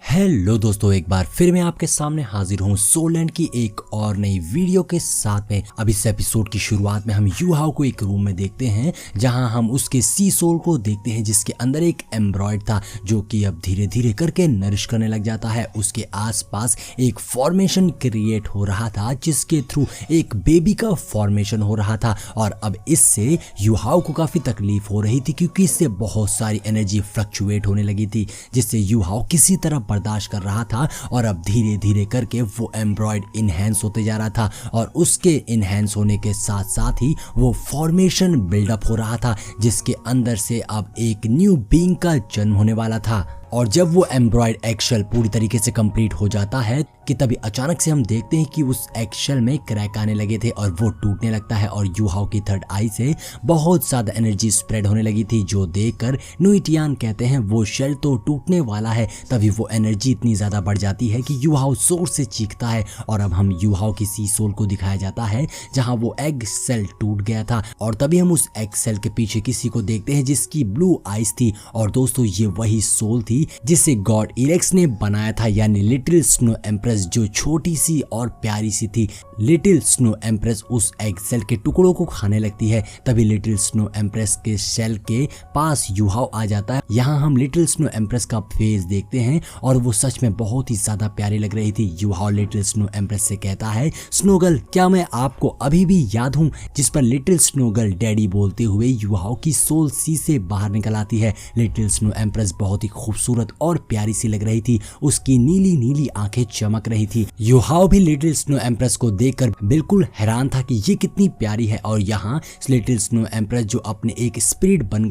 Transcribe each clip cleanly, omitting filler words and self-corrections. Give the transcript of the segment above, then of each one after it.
Hello दोस्तों, एक बार फिर मैं आपके सामने हाजिर हूँ सोलैंड की एक और नई वीडियो के साथ में। अब इस एपिसोड की शुरुआत में हम यूहाओ को एक रूम में देखते हैं जहां हम उसके सी सोल को देखते हैं जिसके अंदर एक एम्ब्रॉयड था जो कि अब धीरे धीरे करके नरिश करने लग जाता है। उसके आसपास एक फॉर्मेशन क्रिएट हो रहा था जिसके थ्रू एक बेबी का फॉर्मेशन हो रहा था और अब इससे यूहाओ को काफी तकलीफ हो रही थी क्योंकि इससे बहुत सारी एनर्जी फ्लक्चुएट होने लगी थी जिससे यूहाओ किसी तरह बर्दाश्त कर रहा था और अब धीरे धीरे करके वो एम्ब्रॉयड इनहेंस होते जा रहा था और उसके इनहेंस होने के साथ साथ ही वो फॉर्मेशन बिल्डअप हो रहा था जिसके अंदर से अब एक न्यू बीइंग का जन्म होने वाला था। और जब वो एम्ब्रॉयड एक्शेल पूरी तरीके से कंप्लीट हो जाता है कि तभी अचानक से हम देखते हैं कि उस एक्शेल में क्रैक आने लगे थे और वो टूटने लगता है और यूहाओ की थर्ड आई से बहुत ज्यादा एनर्जी स्प्रेड होने लगी थी जो देखकर नुइटियान कहते हैं वो शेल तो टूटने वाला है। तभी वो एनर्जी इतनी ज्यादा बढ़ जाती है कि यूहाओ जोर से चीखता है और अब हम यूहाओ की सी सोल को दिखाया जाता है जहां वो एग सेल टूट गया था और तभी हम उस एग सेल के पीछे किसी को देखते हैं जिसकी ब्लू आइज थी और दोस्तों ये वही सोल थी जिसे गॉड इरेक्स ने बनाया था, यानी लिटिल स्नो एम्प्रेस जो छोटी सी और प्यारी सी थी। लिटिल स्नो एम्प्रेस उस एग सेल के टुकड़ों को खाने लगती है। तभी लिटिल स्नो एम्प्रेस के सेल के पास यूहाओ आ जाता है। यहाँ हम लिटिल स्नो एम्प्रेस का फेस देखते हैं और वो सच में बहुत ही ज्यादा प्यारी लग रही थी। यूहाओ लिटिल स्नो एम्प्रेस से कहता है, स्नोगर्ल क्या मैं आपको अभी भी याद हूँ? जिस पर लिटिल स्नोगर्ल डैडी बोलते हुए यूहाओ की सोल सी से बाहर निकल आती है। लिटिल स्नो एम्प्रेस बहुत ही खूबसूरत और प्यारी सी लग रही थी, उसकी नीली नीली आंखें चमक रही थी। यूहाओ भी लिटिल स्नो एम्प्रेस को देखकर बिल्कुल हैरान था कि ये कितनी प्यारी है और यहाँ लिटिल स्नो एम्प्रेस जो अपने एक स्पिरिट बन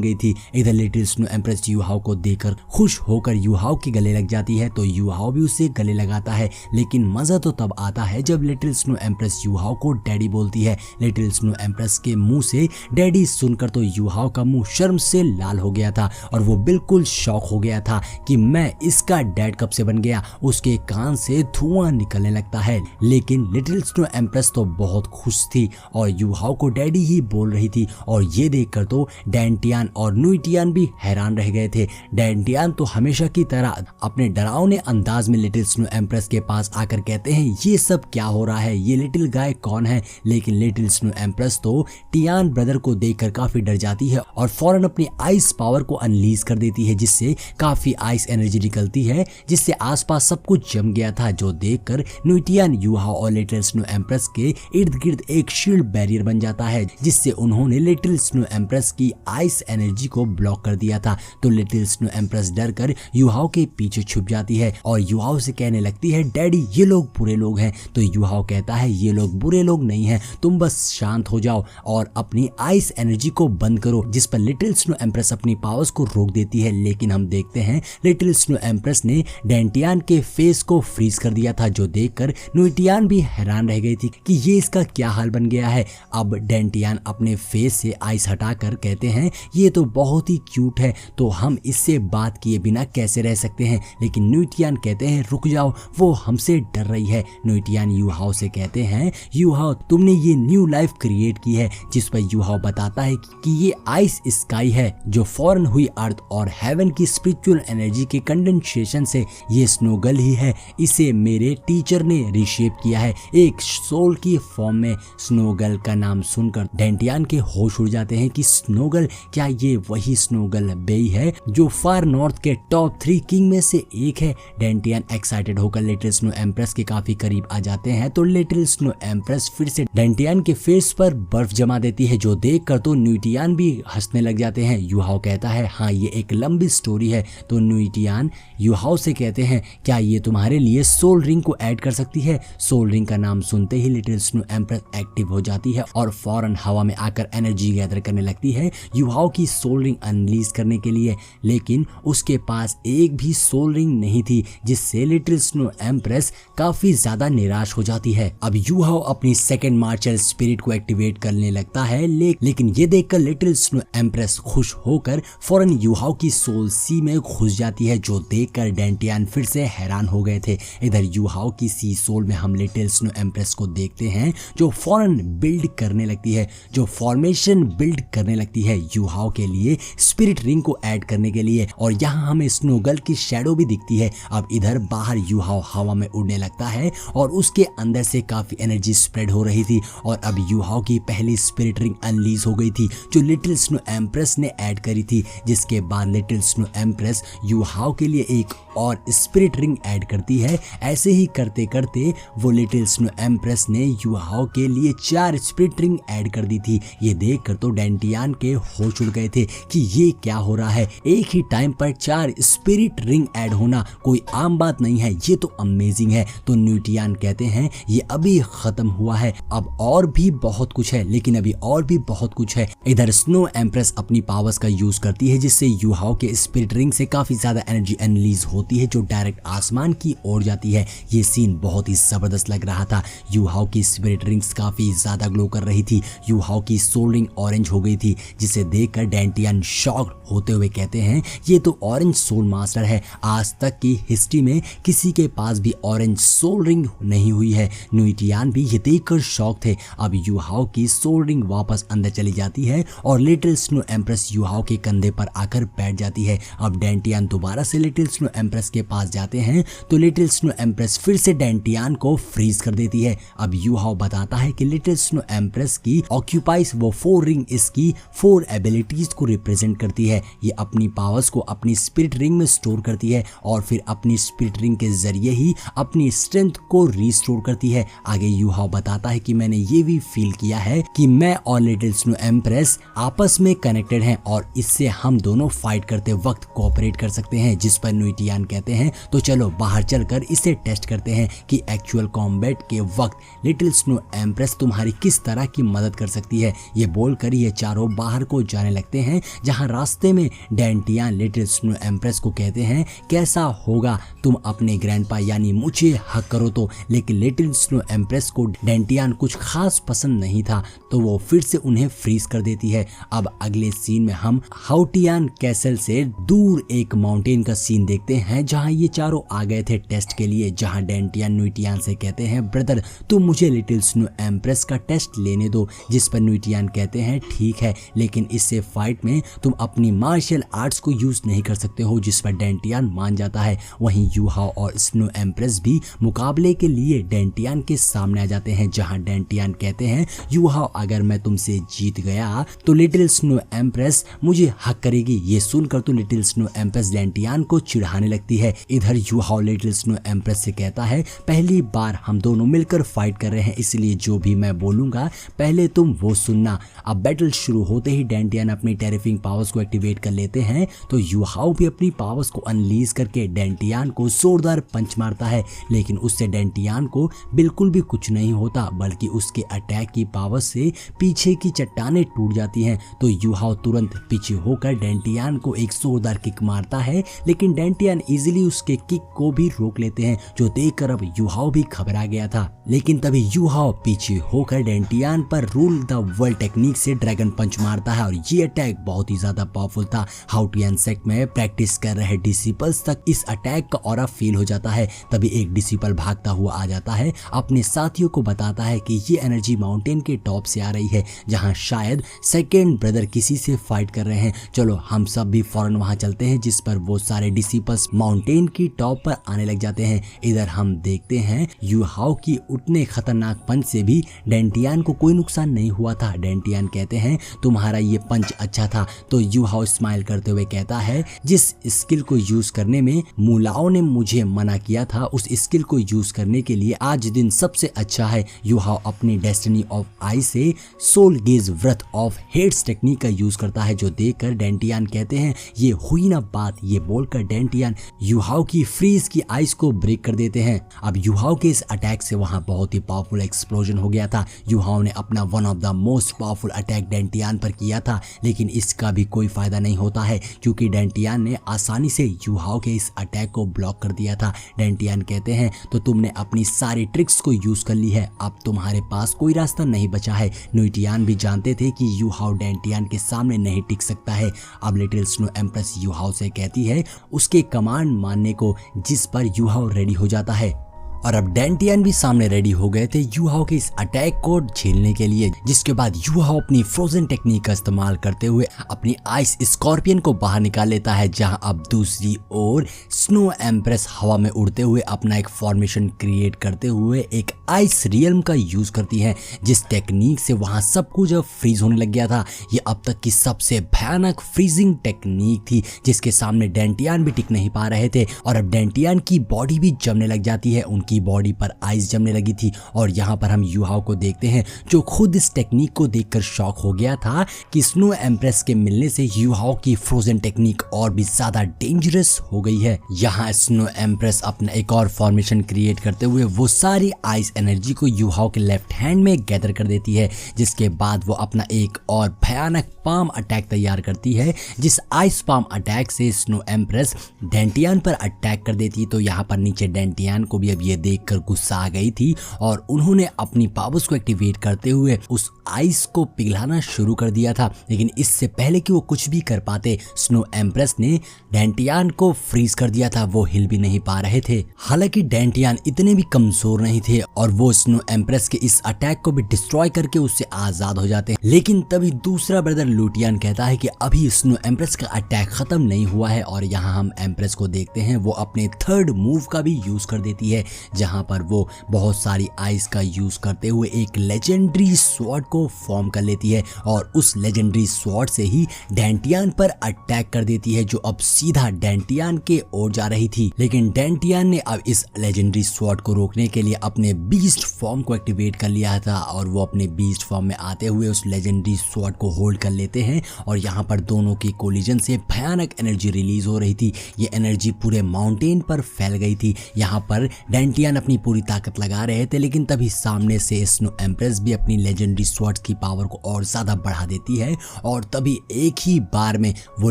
गई थी, इधर लिटिल स्नो एम्प्रेस यूहाओ को देखकर खुश होकर यूहाओ के गले लग जाती है तो यूहाओ भी उसे गले लगाता है। लेकिन मजा तो तब आता है जब लिटिल स्नो एम्प्रेस यूहाओ को डैडी बोलती है। लिटिल स्नो एम्प्रेस के मुंह से डैडी सुनकर तो यूहाओ का मुंह शर्म से लाल हो गया था और वो बिल्कुल शॉक हो गया था कि मैं इसका डैड कब से बन गया। उसके कान से धुआं निकलने लगता है। लेकिन लिटिल स्नो एम्प्रेस तो बहुत खुश थी और यूहाओ को डैडी ही बोल रही थी और ये देखकर तो डैंटियान और नुइटियान भी हैरान रह गए थे। डैंटियान तो हमेशा की तरह अपने डरावने अंदाज में लिटिल स्नो एम्प्रेस के पास आकर कहते हैं, ये सब क्या हो रहा है, ये लिटिल गाय कौन है? लेकिन लिटिल स्नो एम्प्रेस तो टियान ब्रदर को देखकर काफी डर जाती है और फौरन अपनी आइस पावर को अनलीज कर देती है जिससे काफी आइस एनर्जी निकलती है जिससे आसपास सब कुछ जम गया था जो देखकर नुइटियान यूहाओ और लिटिल स्नो एम्प्रेस के इर्द गिर्द एक शील्ड बैरियर बन जाता है जिससे उन्होंने लिटिल स्नो एम्प्रेस की आइस एनर्जी को ब्लॉक कर दिया था। तो लिटिल स्नो एम्प्रेस डर कर यूहाओ के पीछे छुप जाती है और यूहाओ से कहने लगती है, डैडी ये लोग बुरे लोग हैं। तो यूहाओ कहता है, ये लोग बुरे लोग नहीं है, तुम बस शांत हो जाओ और अपनी आइस एनर्जी को बंद करो। जिस पर लिटिल स्नो एम्प्रेस अपनी पावर्स को रोक देती है। लेकिन हम देखते हैं लिटिल स्नो एम्प्रेस ने डैंटियान के फेस को फ्रीज कर दिया था जो देखकर नुइटियान भी हैरान रह गई थी कि ये इसका क्या हाल बन गया है। अब डैंटियान अपने फेस से आइस हटाकर कहते हैं, ये तो बहुत ही क्यूट है, तो हम इससे बात किए बिना कैसे रह सकते हैं? लेकिन नुइटियान कहते हैं, रुक जाओ, वो हमसे डर रही है। नुइटियान यूहाओ से कहते हैं, यूहाओ तुमने ये न्यू लाइफ क्रिएट की है। जिस पर यूहाओ बताता है कि ये आइस स्काई है जो फॉरन हुई अर्थ और हेवन की स्पिरिचुअल एनर्जी के कंडेंसेशन से ये स्नोगर्ल ही है। इसे मेरे टीचर ने रीशेप किया है एक सोल की फॉर्म में। स्नोगर्ल का नाम सुनकर डैंटियान के होश उड़ जाते हैं कि स्नोगर्ल, क्या ये वही स्नोगर्ल बेई है जो फार नॉर्थ के टॉप 3 किंग में से एक है? डैंटियान एक्साइटेड होकर लिटिल स्नो एम्प्रेस के काफी करीब आ जाते हैं तो लिटिल स्नो एम्प्रेस फिर से डैंटियान के फेस पर बर्फ जमा देती है जो देखकर तो नुइटियान भी हंसने लग जाते हैं। यूहाओ कहता है, हाँ ये एक लंबी स्टोरी है। तो नुइटियान यूहाओ से कहते हैं, क्या ये तुम्हारे लिए सोल रिंग को ऐड कर सकती है? सोल रिंग का नाम सुनते ही लिटिल स्नो एम्प्रेस एक्टिव हो जाती है और फौरन हवा में आकर एनर्जी गैदर करने लगती है यूहाओ की सोल रिंग अनलीज करने के लिए। लेकिन उसके पास एक भी सोल रिंग नहीं थी जिससे लिटिल स्नो एम्प्रेस काफी ज्यादा निराश हो जाती है। अब यूहाओ अपनी सेकंड मार्शल स्पिरिट को एक्टिवेट करने लगता है लेकिन ये देखकर लिटिल स्नो एम्प्रेस खुश होकर फौरन यूहाओ की सोल सी में घुस जाती है, जो देखकर डेंटियान फिर से हैरान हो गए थे। इधर यूहाओ की सी सोल में हम लिटिल स्नो एम्प्रेस को देखते हैं जो फौरन बिल्ड करने लगती है, जो फॉर्मेशन बिल्ड करने लगती है यूहाओ के लिए स्पिरिट रिंग को ऐड करने के लिए। और यहाँ हमें स्नोगर्ल की शैडो भी दिखती है। अब इधर बाहर यूहाओ हवा में उड़ने लगता है और उसके अंदर से काफी एनर्जी स्प्रेड हो रही थी और अब यूहाओ की पहली स्पिरिट रिंग अनलीज हो गई थी जो लिटिल स्नो एम्प्रेस ने ऐड करी थी। जिसके बाद लिटिल स्नो एम्प्रेस यूहाओ के लिए एक और स्पिरिट रिंग ऐड करती है। ऐसे ही करते करते वो लिटिल स्नो एम्प्रेस ने यूहाओ के लिए 4 स्पिरिट रिंग ऐड कर दी थी। ये देखकर तो डेंटियान के होश उड़ गए थे कि ये क्या हो रहा है, एक ही टाइम पर 4 स्पिरिट रिंग ऐड होना कोई आम बात नहीं है, ये तो अमेजिंग है। तो न्यूटियान कहते हैं ये अभी खत्म हुआ है, अब और भी बहुत कुछ है, लेकिन अभी और भी बहुत कुछ है। इधर स्नो एम्प्रेस अपनी पावर्स का यूज करती है जिससे यूहाओ के स्पिरिट रिंग से काफी ज्यादा एनर्जी एनलीज होती है जो डायरेक्ट आसमान की ओर जाती है। ये सीन बहुत ही जबरदस्त लग रहा था। यूहाओ की स्पिरिट रिंग्स काफी ज्यादा ग्लो कर रही थी। यूहाओ की सोल रिंग ऑरेंज हो गई थी जिसे देखकर डेंटियान शॉक्ड होते हुए कहते हैं ये तो ऑरेंज सोल मास्टर है, आज तक की हिस्ट्री में किसी के पास भी ऑरेंज सोल रिंग नहीं हुई है। न्यूटियान भी ये देखकर शॉक थे। अब यूहाओ की सोल रिंग वापस अंदर चली जाती है और लिटिल स्नो एम्प्रेस यूहाओ के कंधे पर आकर बैठ जाती है। अब डेंटियान दोबारा से लिटिल स्नो एम्प्रेस के पास जाते हैं तो लिटिल स्नो एम्प्रेस फिर से डेंटियान को फ्रीज कर देती है। अब यूहाओ बताता है कि लिटिल स्नो एम्प्रेस की ऑक्यूपाइज वो 4 रिंग इसकी 4 एबिलिटीज को रिप्रेजेंट करती है। ये अपनी पावर्स को अपनी स्पिरिट रिंग में स्टोर करती है और फिर अपनी स्पिरिट रिंग के जरिए ही अपनी स्ट्रेंथ को रिस्टोर करती है। आगे यूहाओ बताता है कि मैंने ये भी फील किया है कि मैं और लिटिल स्नो एम्प्रेस आपस में कनेक्टेड हैं और इससे हम दोनों फाइट करते वक्त कोऑपरेट कर सकते हैं। जिस पर न्यूटियान कहते हैं तो चलो बाहर चलकर इसे टेस्ट करते हैं कि एक्चुअल कॉम्बैट के वक्त लिटिल स्नो एम्प्रेस तुम्हारी किस तरह की मदद कर सकती है। ये बोलकर ये चारों बाहर को जाने लगते हैं जहां रास्ते में डेंटियान लिटिल स्नो एम्प्रेस को कहते हैं कैसा होगा तुम अपने ग्रैंडपा यानी मुझे हक करो तो। लेकिन लिटिल स्नो एम्प्रेस को डेंटियान कुछ खास पसंद नहीं था तो वो फिर से उन्हें फ्रीज कर देती है। अब अगले सीन में हम हाउटियान कैसल से दूर एक माउंटेन का सीन देखते हैं जहां ये चारों आ गए थे टेस्ट के लिए। जहां डेंटियान न्यूटियान से कहते हैं ब्रदर तुम मुझे लिटिल स्नो एम्प्रेस का टेस्ट लेने दो। जिस पर न्यूटियान कहते हैं ठीक है, लेकिन इससे फाइट में तुम अपनी मार्शल आर्ट्स को यूज नहीं कर सकते हो। जिस पर डेंटियान मान जाता है। वहीं यूहाओ और स्नो एम्प्रेस भी मुकाबले के लिए डेंटियान के सामने आ जाते हैं जहां डेंटियान कहते हैं यूहाओ अगर मैं तुमसे जीत गया तो लिटिल स्नो एम्प्रेस मुझे हक करेगी। ये सुनकर तो लिटिल स्नो एम्प्रेस डेंटियान को चिढ़ाने लगती है। इधर यूहाओ लिटिल स्नो एम्प्रेस से कहता है पहली बार हम दोनों मिलकर फाइट कर रहे हैं इसलिए जो भी मैं बोलूंगा पहले तुम वो सुनना। अब बैटल शुरू होते ही डेंटियान अपनी टेरिफिंग पावर्स को एक्टिवेट कर लेते हैं तो यूहाओ भी अपनी पावर्स को अनलीज करके डेंटियान को जोरदार पंच मारता है। लेकिन उससे डेंटियान को बिल्कुल भी कुछ नहीं होता बल्कि उसके अटैक की पावर से पीछे की चट्टानें टूट जाती हैं। तो यूहाओ तुरंत पीछे होकर डेंटियान को एक जोरदार किक मारता है लेकिन डेंटियान इजीली उसके किक को भी रोक लेते हैं जो देखकर अब यूहाओ भी घबरा गया था। लेकिन तभी यूहाओ पीछे होकर डेंटियान पर रूल द वर्ल्ड टेक्निक से ड्रैगन पंच मारता है और ये अटैक बहुत ही ज्यादा पावरफुल था। हाउटियान सेक्ट में प्रैक्टिस कर रहे डिसिपल्स तक इस अटैक का ऑरा फील हो जाता है। तभी एक डिसिपल भागता हुआ आ जाता है, अपने साथियों को बताता है कि ये एनर्जी माउंटेन के टॉप से आ रही है जहां शायद सेकेंड ब्रदर किसी से फाइट कर रहे हैं। चलो हम सब भी फौरन वहां चलते हैं। जिस पर वो सारे डिसिपल्स माउंटेन की टॉप पर आने लग जाते हैं। इधर हम देखते हैं यूहाओ की उतने खतरनाक पंच से भी डेंटियान को कोई नुकसान नहीं हुआ था। डेंटियान कहते हैं तुम्हारा ये पंच अच्छा था। तो यूहाओ स्माइल करते हुए कहता है जिस स्किल को यूज करने में मुलाओ ने मुझे मना किया था उस स्किल को यूज करने के लिए आज दिन सबसे अच्छा है। यूहाओ अपनी डेस्टिनी ऑफ आई से सोल गेज व्रत ऑफ हेड्स टेक्निक का यूज करता है जो देखकर डेंटियान कहते हैं ये हुई ना बात। ये बोलकर डेंटियान यूहाओ की फ्रीज की आइस को ब्रेक कर देते हैं। अब यूहाओ के इस अटैक से वहां बहुत ही पावरफुल एक्सप्लोजन हो गया था। यूहाओ ने अपना one of the most powerful attack dantian पर किया था लेकिन इसका भी कोई फायदा नहीं होता है क्योंकि डेंटियान ने आसानी से यूहाओ के इस अटैक को ब्लॉक कर दिया था। डेंटियान कहते हैं तो तुमने अपनी सारी ट्रिक्स को यूज कर ली है, अब तुम्हारे पास कोई रास्ता नहीं बचा है। न्यूटियान भी जानते थे कि यूहाओ डेंटियान के सामने नहीं टिक सकता है। अब लिटिल स्नो एम्प्रेस यूहाओ से कहती है उसके कमांड मानने को, जिस पर यूहाओ रेडी हो जाता है। और अब डेंटियान भी सामने रेडी हो गए थे यूहाओ के इस अटैक को झेलने के लिए, जिसके बाद यूहाओ अपनी फ्रोजन टेक्निक का इस्तेमाल करते हुए अपनी आइस स्कॉर्पियन को बाहर निकाल लेता है, जहां अब दूसरी ओर स्नो एम्प्रेस हवा में उड़ते हुए अपना एक फॉर्मेशन क्रिएट करते हुए एक आइस रियल्म का यूज करती है, जिस टेक्निक से वहां सब कुछ अब फ्रीज होने लग गया था। ये अब तक की सबसे भयानक फ्रीजिंग टेक्निक थी, जिसके सामने डेंटियान भी टिक नहीं पा रहे थे। और अब डेंटियान की बॉडी भी जमने लग जाती है, की बॉडी पर आइस जमने लगी थी। और यहाँ पर हम यूहाओ को देखते हैं जो खुद इस टेक्निक को देखकर शॉक हो गया था कि स्नो एम्प्रेस के मिलने से यूहाओ की फ्रोजन टेक्निक और भी ज्यादा डेंजरस हो गई है। यहाँ स्नो एम्प्रेस अपना एक और फॉर्मेशन क्रिएट करते हुए वो सारी आइस एनर्जी को यूहाओ के लेफ्ट हैंड में गैदर कर देती है, जिसके बाद वो अपना एक और भयानक पाम अटैक तैयार करती है, जिस आइस पाम अटैक से स्नो एम्प्रेस डेंटियान पर अटैक कर देती। तो यहाँ पर नीचे डेंटियान को भी अब ये देखकर गुस्सा आ गई थी और उन्होंने अपनी पावर्स को एक्टिवेट करते हुए उस आइस को पिघलाना शुरू कर दिया था। लेकिन इससे पहले कि वो कुछ भी कर पाते, स्नो एम्प्रेस ने डेंटियान को फ्रीज कर दिया था, वो हिल भी नहीं पा रहे थे। हालांकि डेंटियान इतने भी कमजोर नहीं थे और वो स्नो एम्प्रेस के इस अटैक को भी डिस्ट्रॉय करके उससे आजाद हो जाते हैं। लेकिन तभी दूसरा ब्रदर लुटियन कहता है कि अभी स्नो एम्प्रेस का अटैक खत्म नहीं हुआ है। और यहाँ हम एम्प्रेस को देखते हैं वो अपने थर्ड मूव का भी यूज कर देती है, जहां पर वो बहुत सारी आइस का यूज करते हुए एक लेजेंडरी स्वॉर्ड को फॉर्म कर लेती है और उस लेजेंडरी स्वॉर्ड से ही डेंटियान पर अटैक कर देती है, जो अब सीधा डेंटियान के ओर जा रही थी। लेकिन डेंटियान ने अब इस लेजेंडरी स्वॉर्ड को रोकने के लिए अपने बीस्ट फॉर्म को एक्टिवेट कर लिया था और वो अपने बीस्ट फॉर्म में आते हुए उस लेजेंडरी स्वॉर्ड को होल्ड कर लेते हैं। और यहाँ पर दोनों की कोलिजन से भयानक एनर्जी रिलीज हो रही थी। ये एनर्जी पूरे माउंटेन पर फैल गई थी। यहाँ पर डेंटियान अपनी पूरी ताकत लगा रहे थे, लेकिन तभी सामने से स्नो एम्प्रेस भी अपनी लेजेंडरी स्वॉर्ड की पावर को और ज्यादा बढ़ा देती है और तभी एक ही बार में वो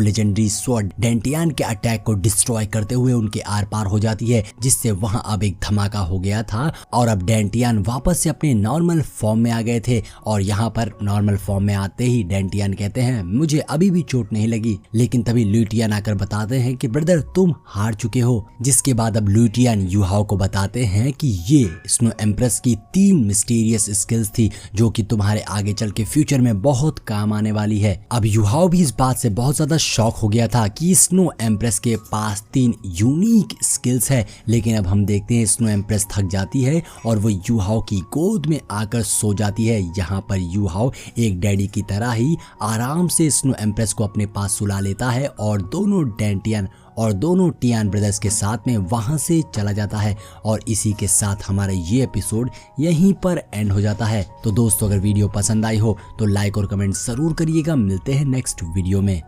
लेजेंडरी स्वॉर्ड डेंटियान के अटैक को डिस्ट्रॉय करते हुए उनके आर पार हो जाती है, जिससे वहां अब एक धमाका हो गया था और अब डेंटियान वापस से अपने नॉर्मल फॉर्म में आ गए थे। और यहाँ पर नॉर्मल फॉर्म में आते ही डेंटियान कहते हैं मुझे अभी भी चोट नहीं लगी। लेकिन तभी लुटियन आकर बताते हैं कि ब्रदर तुम हार चुके हो। जिसके बाद अब लुटियन यूहाओ को बताते हैं कि ये स्नो एम्प्रेस की 3 मिस्टीरियस स्किल्स थी जो कि तुम्हारे आगे चल के फ्यूचर में बहुत काम आने वाली है। अब यूहाओ भी इस बात से बहुत ज्यादा शॉक हो गया था कि स्नो एम्प्रेस के पास 3 यूनिक स्किल्स है। लेकिन अब हम देखते हैं स्नो एम्प्रेस थक जाती है और वो यूहाओ की गोद में आकर सो जाती है। यहाँ पर यूहाओ एक डैडी की तरह ही आराम से स्नो एम्प्रेस को अपने पास सुला लेता है और दोनों डेंटियन और दोनों टियान ब्रदर्स के साथ में वहां से चला जाता है। और इसी के साथ हमारा ये एपिसोड यहीं पर एंड हो जाता है। तो दोस्तों अगर वीडियो पसंद आई हो तो लाइक और कमेंट जरूर करिएगा। मिलते हैं नेक्स्ट वीडियो में।